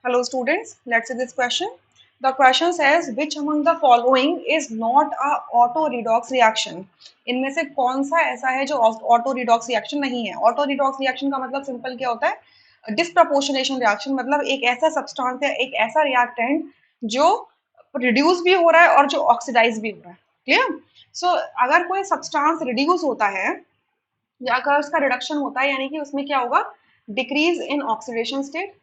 Hello students, let's see this question. The question says which among the following is not a auto redox reaction? इनमें से कौन सा ऐसा है जो ऑटो रिडॉक्स रिएक्शन नहीं है? ऑटो रिडॉक्स रिएक्शन का मतलब सिंपल क्या होता है? डिस्प्रपोर्शनेशन रिएक्शन, मतलब एक ऐसा सब्सटेंस या एक ऐसा रिएक्टेंट जो रिड्यूस भी हो रहा है और जो ऑक्सीडाइज भी हो रहा है। क्लियर? सो अगर कोई सब्सटेंस रिड्यूस होता है या अगर उसका रिडक्शन होता है, यानी कि उसमें क्या होगा? Decrease in oxidation state.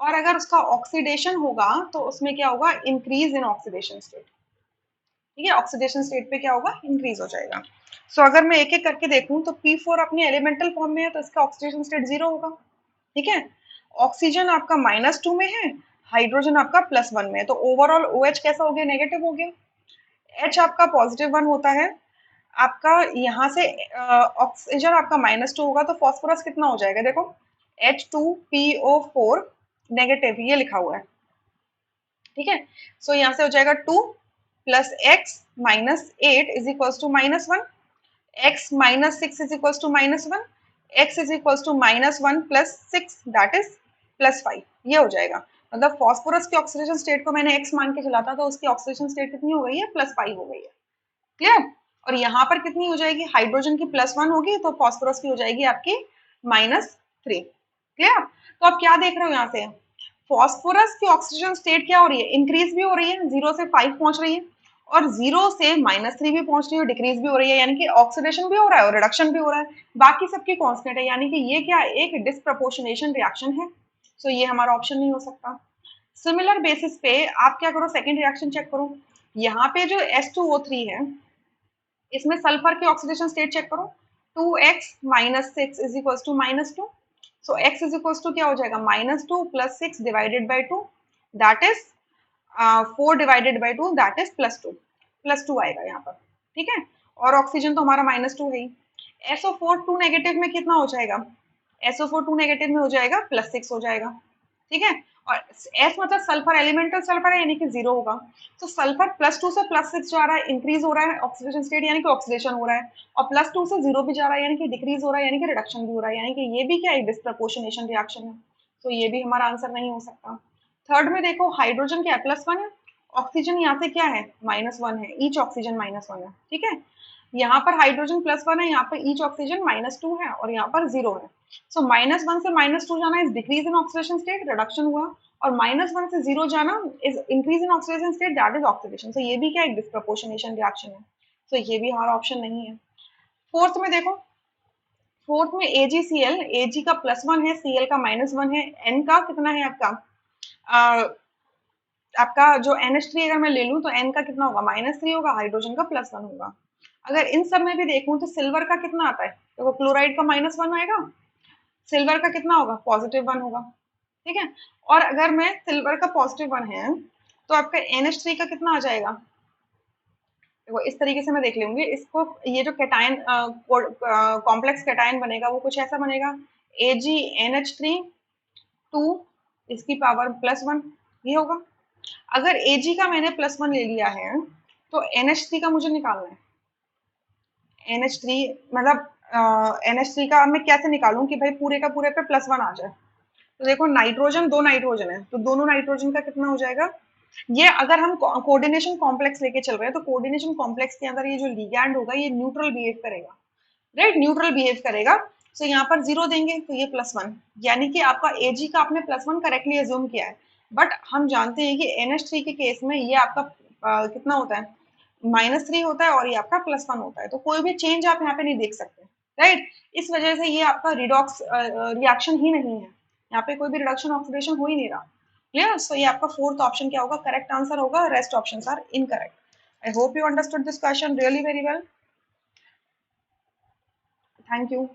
और अगर उसका ऑक्सीडेशन होगा तो उसमें क्या होगा? Increase in oxidation state. ठीक है, ऑक्सीडेशन स्टेट पे क्या होगा? इंक्रीज हो जाएगा। सो अगर मैं एक एक करके देखूं तो P4 अपने एलिमेंटल फॉर्म में है तो इसका ऑक्सीडेशन स्टेट 0 होगा। ठीक है, ऑक्सीजन आपका -2 में है, हाइड्रोजन आपका +1 में है, तो ओवरऑल OH कैसा हो गया? नेगेटिव हो गया। H आपका +1 होता है आपका, यहाँ से ऑक्सीजन आपका -2 होगा तो फॉस्फोरस कितना हो जाएगा? देखो H2PO4 नेगेटिव, ये लिखा हुआ है। ठीक है, सो यहाँ से हो जाएगा 2 + x - 8 is equals to -1, x - 6 is equals to -1, x is equals to -1 + 6 that is +5, ये हो जाएगा। मतलब फॉस्फोरस की ऑक्सीडेशन स्टेट को मैंने x मान के चला था तो उसकी ऑक्सीडेशन स्टेट कितनी हो गई है? +5 हो गई है। क्लियर? और यहाँ पर कितनी हो जाएगी? हाइड्रोजन की +1 होगी तो फॉस्फोरस की हो जाएगी आपकी -3। क्लियर? तो आप क्या देख रहे हो यहाँ से? फॉस्फोरस की ऑक्सीजन स्टेट क्या हो रही है? इंक्रीज भी हो रही है, 0 से 5 पहुंच रही है, और 0 से -3 भी पहुंच रही है, डिक्रीज भी हो रही है, यानी कि ऑक्सीडेशन भी हो रहा है और रिडक्शन भी हो रहा है। बाकी सबकी कांस्टेंट है, यानी कि ये क्या है? एक डिस्प्रपोर्शनेशन रिएक्शन है। सो ये हमारा ऑप्शन नहीं हो सकता। सिमिलर बेसिस पे आप क्या करो? सेकेंड रिएक्शन चेक करो। यहाँ पे जो H2O3 है, इसमें सल्फर की ऑक्सीडेशन स्टेट चेक करो। 2x - 6 is equals to -2। So x is equals to क्या हो जाएगा? -2 + 6 divided by 2 that is 4 divided by 2 that is +2 आएगा यहाँ पर। ठीक है, और ऑक्सीजन तो हमारा -2 है ही। SO4 2 नेगेटिव में कितना हो जाएगा? SO4 2 नेगेटिव में हो जाएगा +6 हो जाएगा। ठीक है, और S मतलब सल्फर, एलिमेंटल सल्फर है, यानी कि 0 होगा। तो सल्फर +2 से +6 जा रहा है, इंक्रीज हो रहा है ऑक्सीडेशन स्टेट, यानी कि ऑक्सीडेशन हो रहा है, और +2 से 0 भी जा रहा है, यानी कि डिक्रीज हो रहा है, यानी कि रिडक्शन भी हो रहा है, यानी कि ये भी क्या है? डिस्प्रपोर्शनेशन रिएक्शन है। तो ये भी हमारा आंसर नहीं हो सकता। थर्ड में देखो, हाइड्रोजन क्या है? +1 है, ऑक्सीजन यहाँ से क्या है? -1 है, ईच ऑक्सीजन -1 है। ठीक है, यहाँ पर हाइड्रोजन +1 है, यहाँ पर ईच ऑक्सीजन -2 है, और यहाँ पर 0 है। सो -1 से -2 जाना is decrease in oxidation state, reduction हुआ, और -1 से 0 जाना is increase in oxidation state, that is oxidation. So ये भी क्या? एक डिस्प्रपोर्शनेशन रिएक्शन है। सो ये भी हमारा ऑप्शन नहीं है। फोर्थ में देखो, फोर्थ में AgCl, Ag का +1 है, Cl का -1 है, N का कितना है आपका? आपका जो NH3 अगर मैं ले लूं तो N का कितना होगा? -3 होगा, हाइड्रोजन का +1 होगा। अगर इन सब में भी देखूं तो सिल्वर का कितना आता है? तो क्लोराइड का -1 आएगा, सिल्वर का कितना होगा? +1 होगा। ठीक है, और अगर मैं सिल्वर का +1 है तो आपका NH3 का कितना आ जाएगा? देखो इस तरीके से मैं देख लूंगी इसको, ये जो कैटायन कॉम्प्लेक्स कैटायन बनेगा वो कुछ ऐसा बनेगा, AgNH3 2 इसकी पावर +1, ये होगा। अगर Ag का मैंने +1 ले लिया है तो NH3 का मुझे निकालना है। NH3 मतलब NH3 का मैं कैसे निकालूं कि भाई पूरे का पूरे पे +1 आ जाए? तो देखो नाइट्रोजन, 2 नाइट्रोजन है तो दोनों नाइट्रोजन का कितना हो जाएगा? ये अगर हम कोऑर्डिनेशन कॉम्प्लेक्स लेके चल रहे हैं तो कोऑर्डिनेशन कॉम्प्लेक्स के अंदर ये जो लिगैंड होगा ये न्यूट्रल बिहेव करेगा, राइट? न्यूट्रल बिहेव करेगा। सो यहाँ पर 0 देंगे तो ये +1, यानी कि आपका Ag का आपने +1 करेक्टली एज्यूम किया है। बट हम जानते हैं कि NH3 के केस में ये आपका कितना होता है? -3 होता है, और ये आपका +1 होता है, तो कोई भी चेंज आप यहाँ पे नहीं देख सकते, राइट? इस वजह से ये आपका रिडॉक्स रिएक्शन ही नहीं है, यहाँ पे कोई भी रिडक्शन ऑक्सीडेशन हो ही नहीं रहा। क्लियर? सो ये आपका फोर्थ ऑप्शन क्या होगा? करेक्ट आंसर होगा, rest options are incorrect. I hope you understood this question really very well. Thank you.